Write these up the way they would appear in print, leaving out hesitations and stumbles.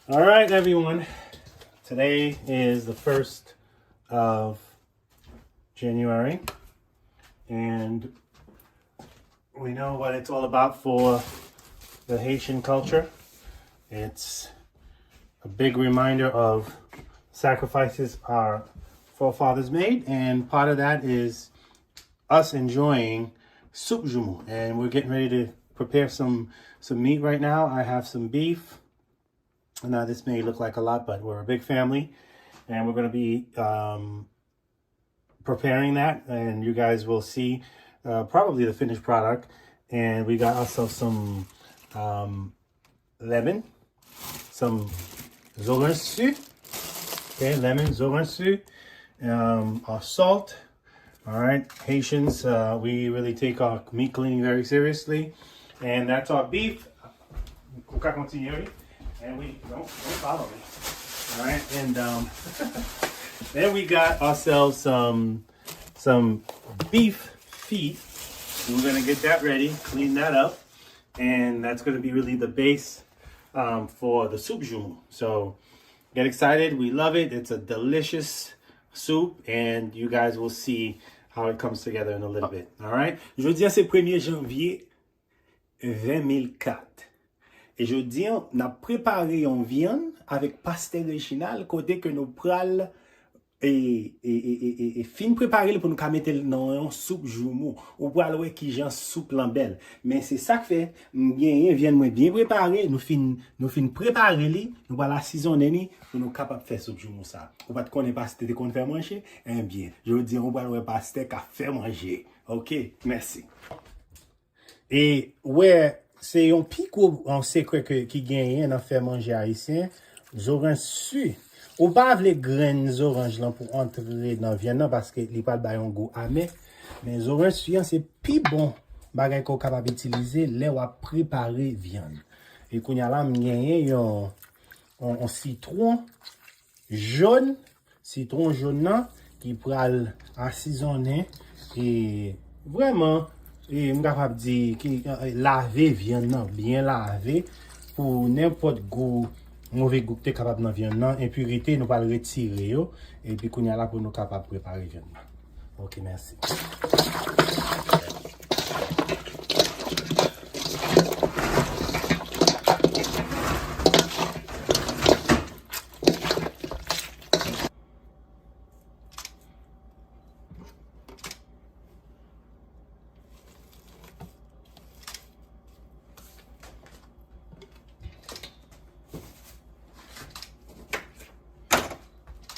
All right, everyone. Today is the 1st of January, and we know what it's all about for the Haitian culture. It's a big reminder of sacrifices our forefathers made, and part of that is us enjoying soup Joumou. And we're getting ready to prepare some meat right now. I have some beef. Now, this may look like a lot, but we're a big family, and we're going to be preparing that, and you guys will see probably the finished product. And we got ourselves some lemon, some zoransu, okay, lemon, zoransu, our salt. All right, Haitians, we really take our meat cleaning very seriously, and that's our beef. And we don't follow me. All right, and then we got ourselves some beef feet. We're gonna get that ready, clean that up, and that's gonna be really the base for the soup Joumou. So get excited. We love it. It's a delicious soup, and you guys will see how it comes together in a little bit. All right. Jeudi, c'est 1er janvier 2004. Et je dis, on a préparé une viande avec pastel original, côté que nous pral et fin préparé pour nous mettre dans une soupe Joumou. Ou pour aller qui genre soupe lambelle. Mais c'est ça que fait, bien viande bien préparé, nous fin préparer li, nous va l'assaisonner pour nous capable faire soupe Joumou ça. Ou pas connaître pastel qu'on fait manger, eh bien, je dis on va le pastel qu'a fait manger. OK, merci. Et ouais, c'est un pico en secret qui gagne dans faire manger haïtien, zoransu. Ou pas les graines orange là pour entrer dans viande parce que il pas un goût amer, mais zoransu c'est plus bon bagay qu'on capable utiliser là ou préparer viande. Et qu'on y a là gagné un citron jaune là qui pral assaisonner et vraiment et je suis capable de dire que laver viande, bien laver, pour n'importe goût, mauvais goût que tu es capable de viande, impurité, nous pas le retirer, et puis qu'on y a là pour nous capable de préparer viande. Ok, merci.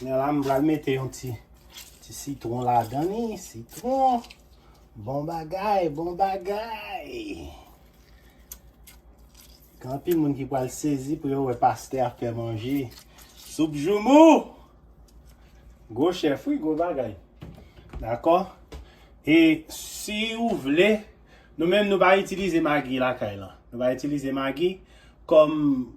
Là, je vais mettre un petit citron là-dedans. Citron. Bon bagay. Quand il y a des gens qui peuvent le saisir pour le pasteur à faire manger. Soupe Joumou. Go chef, oui, go bagay. D'accord? Et si vous voulez, nous-mêmes, nous allons utiliser Maggi là. Nous allons utiliser Maggi comme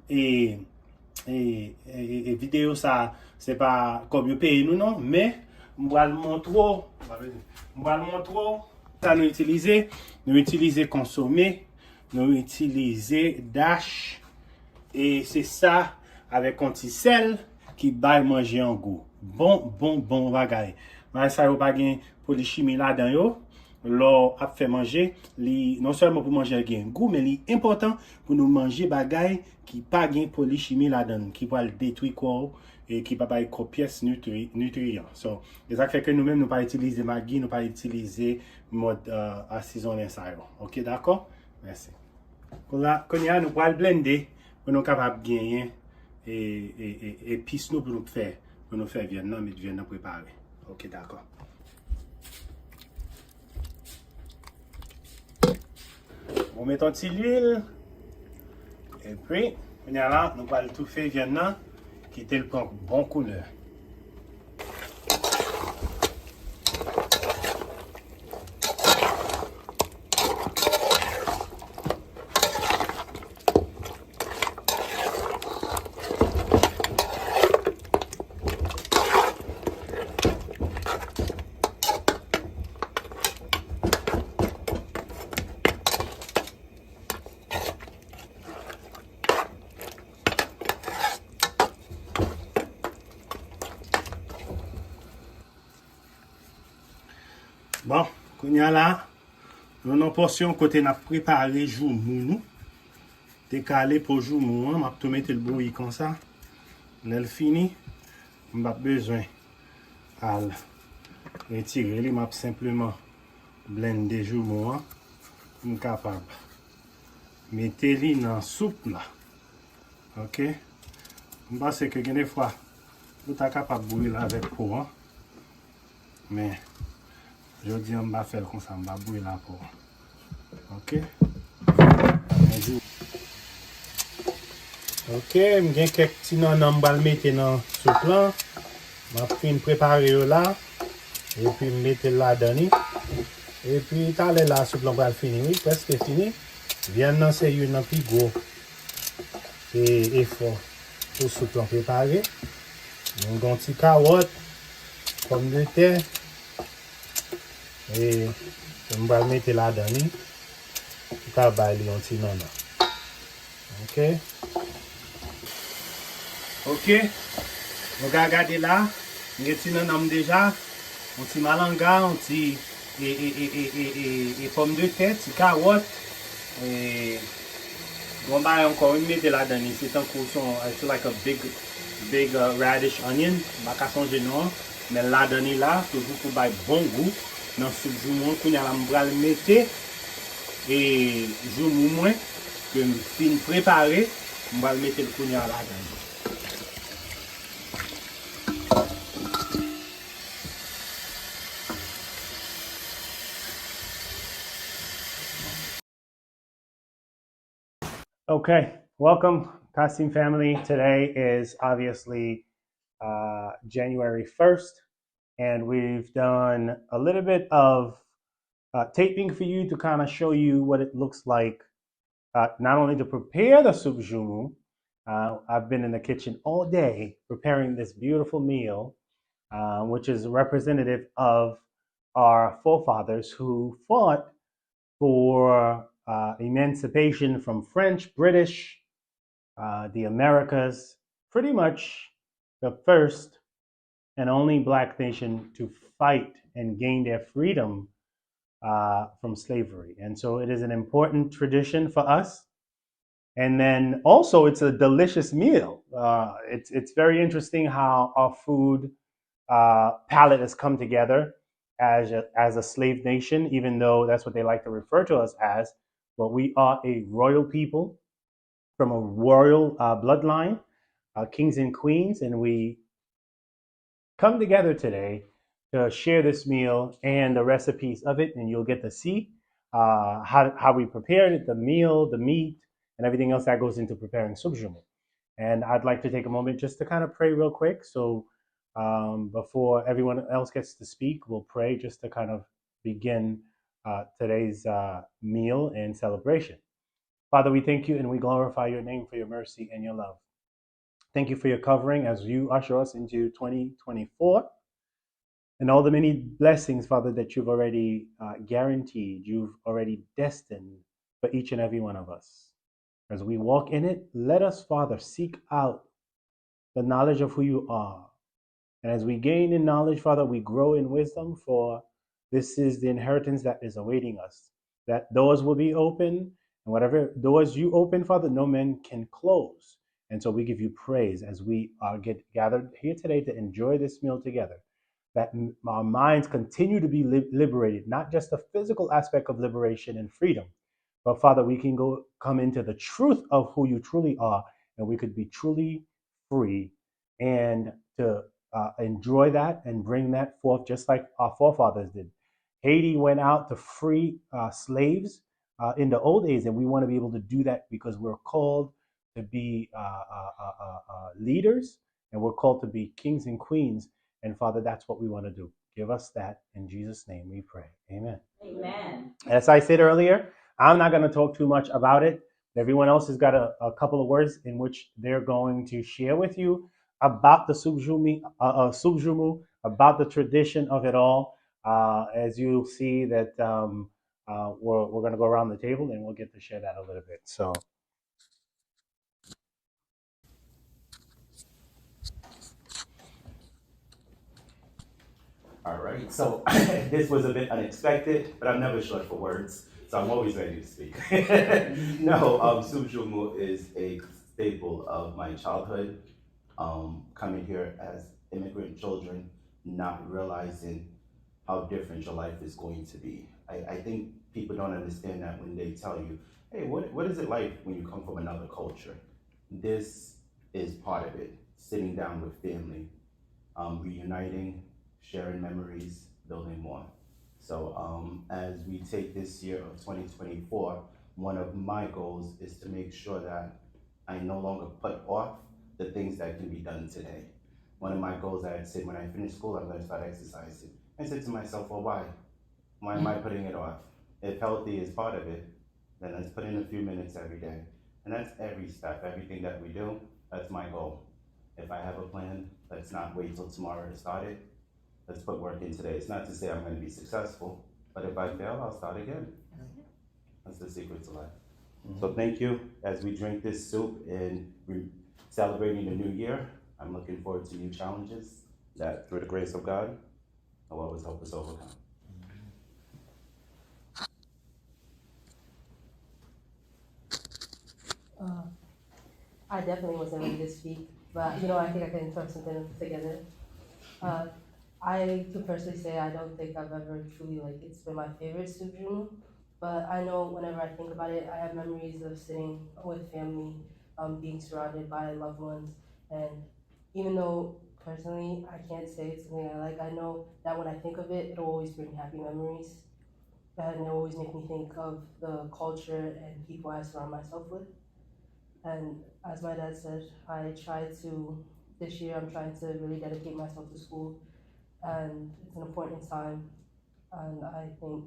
vidéo ça. C'est pas comme vous payez nous non, mais je vais le montrer. Ça nous utiliser consommer, nous utiliser dash et c'est ça avec un petit sel qui va manger en goût. Bon bagay. Mais ça yo pas gain pour les chimie là-dedans yo. L'on a fait manger, non seulement pour manger un goût, mais l'important pour nous manger bagay qui pas gain polychimie là-dedans, qui va le détruire quoi et qui va pas être pièces nutriments. So, c'est ça fait que nous-mêmes nous pas utiliser Maggi, nous pas utiliser mode assaisonner ça. OK, d'accord? Merci. Là, quand nous va le blender pour nous capable gagner et épices nous pour nous faire viande, mais viande préparer. OK, d'accord. On met un petit l'huile. Et puis, on a là, nous allons tout faire viande qui est le bon couleur. Kounya la, nou nan porsyon kote na prepare joumou nou. Te kale pou joumou an, map tou mette l bouyi kon sa. Lèl fini, mbap bezwen al retire li, map simplement blende joumou an. M kapab mette li nan soup la. Ok? Mba se ke gen de fwa, ou ta kapab bouyi la vek pou an. Men, jodi an mba fel kon sa, mba bouyi la pou an. Ok? Ok, m gen kek ti nan mbal mette nan soup lan. M ap fin prepare yo la. E pi m mette la dani. E pi tale la soup lan pral fini. Oui, preske fini. Vyan nan se yon nan pi go. E fo pou soup lan prepare. M gon ti kawot. Pomme de terre. E m pral mette la dani. Pou ka bay li yon ti nan nan. Ok? Ok, nou ga gade la, nge ti nan nam deja, on ti malanga, on ti pomme de terre, ti karot, gomba encore une mette la dani, c'est un cousson, it's like a big radish onion, baka sonje non, men la dani la, toujou pou bay bon goût, nan soup joumou, kounya la mbral mette, et joumou mwen, ke m fin prepare, mbral mette l kounya la dani. Okay, welcome CASIM family. Today is obviously January 1st, and we've done a little bit of taping for you to kind of show you what it looks like, not only to prepare the soup joumou. I've been in the kitchen all day preparing this beautiful meal, which is representative of our forefathers who fought for emancipation from French, British, the Americas, pretty much the first and only Black nation to fight and gain their freedom from slavery. And so it is an important tradition for us. And then also it's a delicious meal. It's very interesting how our food palette has come together as a slave nation, even though that's what they like to refer to us as. But we are a royal people from a royal bloodline, kings and queens, and we come together today to share this meal and the recipes of it, and you'll get to see how we prepared it, the meal, the meat, and everything else that goes into preparing soup joumou. And I'd like to take a moment just to kind of pray real quick. So before everyone else gets to speak, we'll pray just to kind of begin today's meal and celebration. Father, we thank you and we glorify your name for your mercy and your love. Thank you for your covering as you usher us into 2024 and all the many blessings, Father, that you've already guaranteed, you've already destined for each and every one of us. As we walk in it, let us, Father, seek out the knowledge of who you are. And as we gain in knowledge, Father, we grow in wisdom, for this is the inheritance that is awaiting us. That doors will be open, and whatever doors you open, Father, no man can close. And so we give you praise as we get gathered here today to enjoy this meal together. That our minds continue to be liberated, not just the physical aspect of liberation and freedom, but Father, we can come into the truth of who you truly are, and we could be truly free and to enjoy that and bring that forth just like our forefathers did. Haiti went out to free slaves in the old days, and we want to be able to do that because we're called to be leaders, and we're called to be kings and queens. And Father, that's what we want to do. Give us that. In Jesus' name we pray. Amen. Amen. As I said earlier, I'm not going to talk too much about it. Everyone else has got a couple of words in which they're going to share with you about the soup joumou, about the tradition of it all. As you'll see that we're going to go around the table and we'll get to share that a little bit. So. All right. So this was a bit unexpected, but I'm never short for words, so I'm always ready to speak. No, soup Joumou is a staple of my childhood. Coming here as immigrant children, not realizing how different your life is going to be. I think people don't understand that when they tell you, hey, what is it like when you come from another culture? This is part of it. Sitting down with family, reuniting, sharing memories, building more. So as we take this year of 2024, one of my goals is to make sure that I no longer put off the things that can be done today. One of my goals I had said when I finish school, I'm going to start exercising. I said to myself, well, why? Why am I putting it off? If healthy is part of it, then let's put in a few minutes every day. And that's every step, everything that we do, that's my goal. If I have a plan, let's not wait till tomorrow to start it. Let's put work in today. It's not to say I'm going to be successful, but if I fail, I'll start again. That's the secret to life. So thank you. As we drink this soup and we're celebrating the new year, I'm looking forward to new challenges that, through the grace of God, will always help us overcome. Uh, I definitely wasn't ready to speak, but you know, I think I can throw something together. Uh, I could personally say I don't think I've ever truly like it's been my favorite soup journal, but I know whenever I think about it, I have memories of sitting with family, being surrounded by loved ones, and even though personally I can't say it's something I like, I know that when I think of it, it'll always bring happy memories, and it always make me think of the culture and people I surround myself with. And as my dad said, this year I'm trying to really dedicate myself to school, and it's an important time. And I think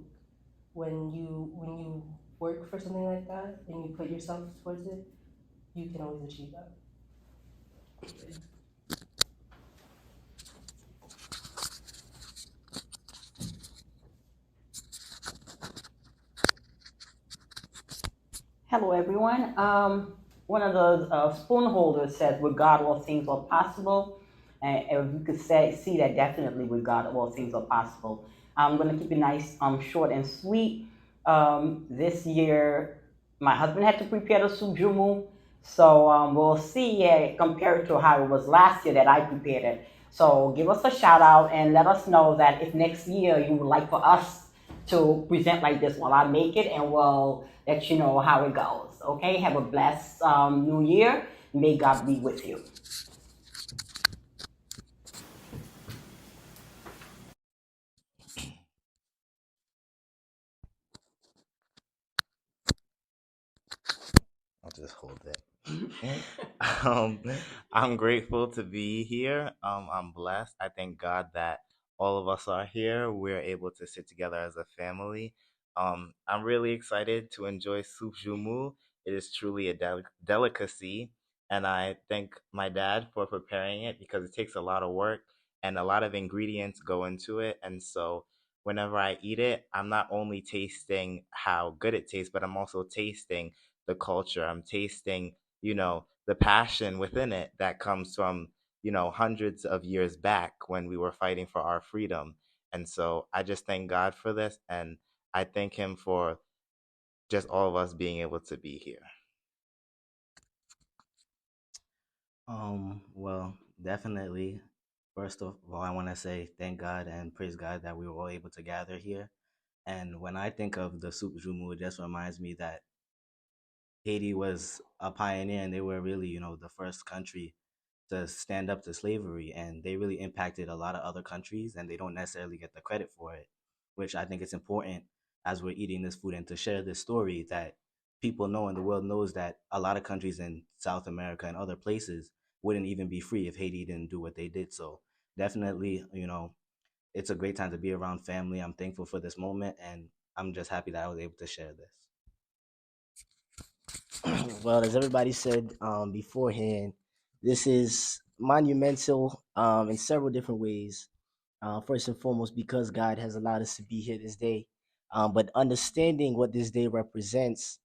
when you work for something like that and you put yourself towards it, you can always achieve that. Hello, everyone. One of the spoon holders said, "With God, all things are possible," and you could see that definitely with God, all things are possible. I'm going to keep it nice, short and sweet. This year, my husband had to prepare the soup Joumou, so we'll see compared to how it was last year that I prepared it. So give us a shout out and let us know that if next year you would like for us to present like this, well, I'll make it and we'll let you know how it goes. Okay, have a blessed new year. May God be with you. I'll just hold it. um, I'm grateful to be here. I'm blessed. I thank God that all of us are here. We're able to sit together as a family. I'm really excited to enjoy soup joumou. It is truly a delicacy, and I thank my dad for preparing it because it takes a lot of work and a lot of ingredients go into it. And so, whenever I eat it, I'm not only tasting how good it tastes, but I'm also tasting the culture. I'm tasting, the passion within it that comes from, hundreds of years back when we were fighting for our freedom. And so I just thank God for this. And I thank Him for just all of us being able to be here. Well, definitely. First of all, I want to say thank God and praise God that we were all able to gather here. And when I think of the Soup Jumu, it just reminds me that Haiti was a pioneer and they were really, the first country to stand up to slavery. And they really impacted a lot of other countries and they don't necessarily get the credit for it, which I think it's important as we're eating this food and to share this story that people know and the world knows that a lot of countries in South America and other places wouldn't even be free if Haiti didn't do what they did. So definitely, it's a great time to be around family. I'm thankful for this moment and I'm just happy that I was able to share this. Well, as everybody said beforehand, this is monumental in several different ways. First and foremost, because God has allowed us to be here this day. But understanding what this day represents,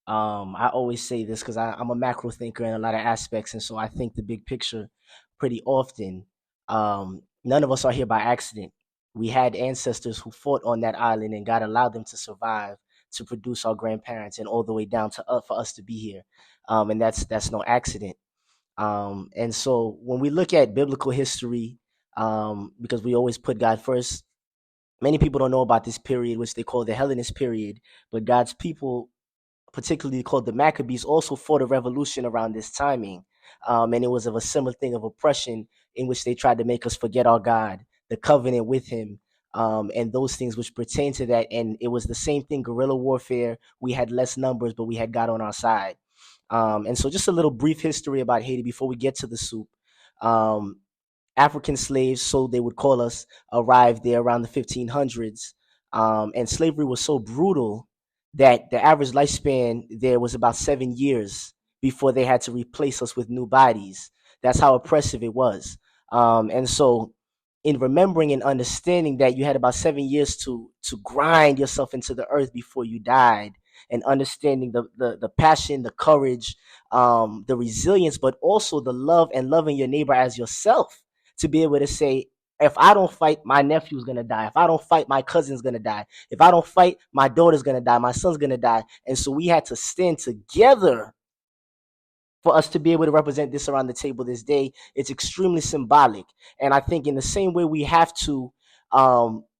I always say this because I'm a macro thinker in a lot of aspects. And so I think the big picture pretty often. None of us are here by accident. We had ancestors who fought on that island, and God allowed them to survive to produce our grandparents and all the way down to for us to be here. And that's no accident. And so when we look at biblical history, because we always put God first, many people don't know about this period, which they call the Hellenist period, but God's people, particularly called the Maccabees, also fought a revolution around this timing. And it was of a similar thing of oppression in which they tried to make us forget our God, the covenant with him, and those things which pertain to that. And it was the same thing, guerrilla warfare. We had less numbers, but we had God on our side. And so just a little brief history about Haiti before we get to the soup. Um, African slaves, so they would call us, arrived there around the 1500s. And slavery was so brutal that the average lifespan there was about 7 years before they had to replace us with new bodies. That's how oppressive it was. And so, in remembering and understanding that you had about 7 years to grind yourself into the earth before you died, and understanding the passion, the courage, the resilience, but also the love and loving your neighbor as yourself, to be able to say, if I don't fight, my nephew's gonna die. If I don't fight, my cousin's gonna die. If I don't fight, my daughter's gonna die. My son's gonna die. And so we had to stand together for us to be able to represent this around the table this day. It's extremely symbolic. And I think in the same way we have to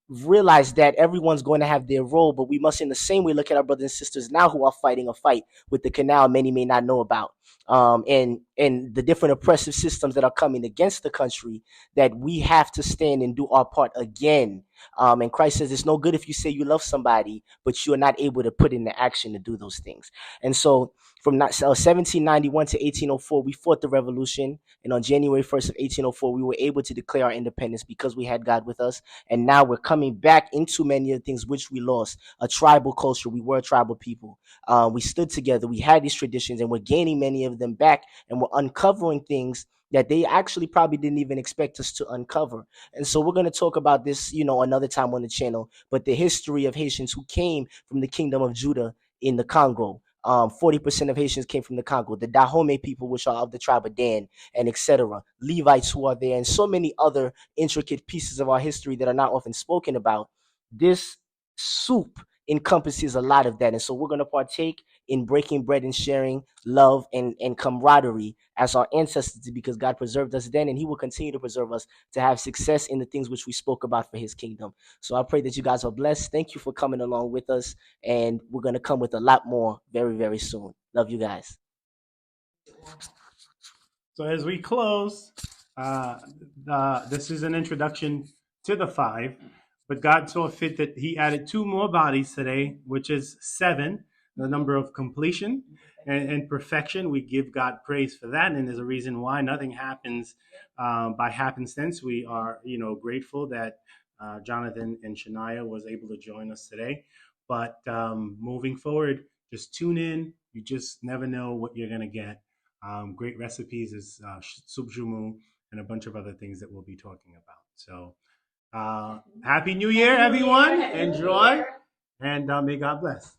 realize that everyone's going to have their role, but we must in the same way look at our brothers and sisters now who are fighting a fight with the canal many may not know about. And the different oppressive systems that are coming against the country, that we have to stand and do our part again. And Christ says it's no good if you say you love somebody, but you are not able to put into action to do those things. And so from 1791 to 1804, we fought the revolution. And on January 1st of 1804, we were able to declare our independence because we had God with us. And now we're coming back into many of the things which we lost. A tribal culture. We were a tribal people. We stood together. We had these traditions, and we're gaining many of them back. And we're uncovering things that they actually probably didn't even expect us to uncover. And so we're going to talk about this, another time on the channel. But the history of Haitians who came from the kingdom of Judah in the Congo. 40% of Haitians came from the Congo, the Dahomey people, which are of the tribe of Dan, and etc. Levites who are there, and so many other intricate pieces of our history that are not often spoken about. This soup encompasses a lot of that. And so we're going to partake in breaking bread and sharing love and camaraderie as our ancestors did, because God preserved us then, and he will continue to preserve us to have success in the things which we spoke about for his kingdom. So I pray that you guys are blessed. Thank you for coming along with us, and we're going to come with a lot more very, very soon. Love you guys. So as we close, this is an introduction to the five, but God saw fit that he added two more bodies today, which is 7, the number of completion and perfection. We give God praise for that, and there's a reason why. Nothing happens by happenstance. We are, grateful that Jonathan and Shania was able to join us today. But moving forward, just tune in. You just never know what you're going to get. Great recipes is soup Joumou and a bunch of other things that we'll be talking about. So Happy New Year, everyone. Enjoy, and may God bless.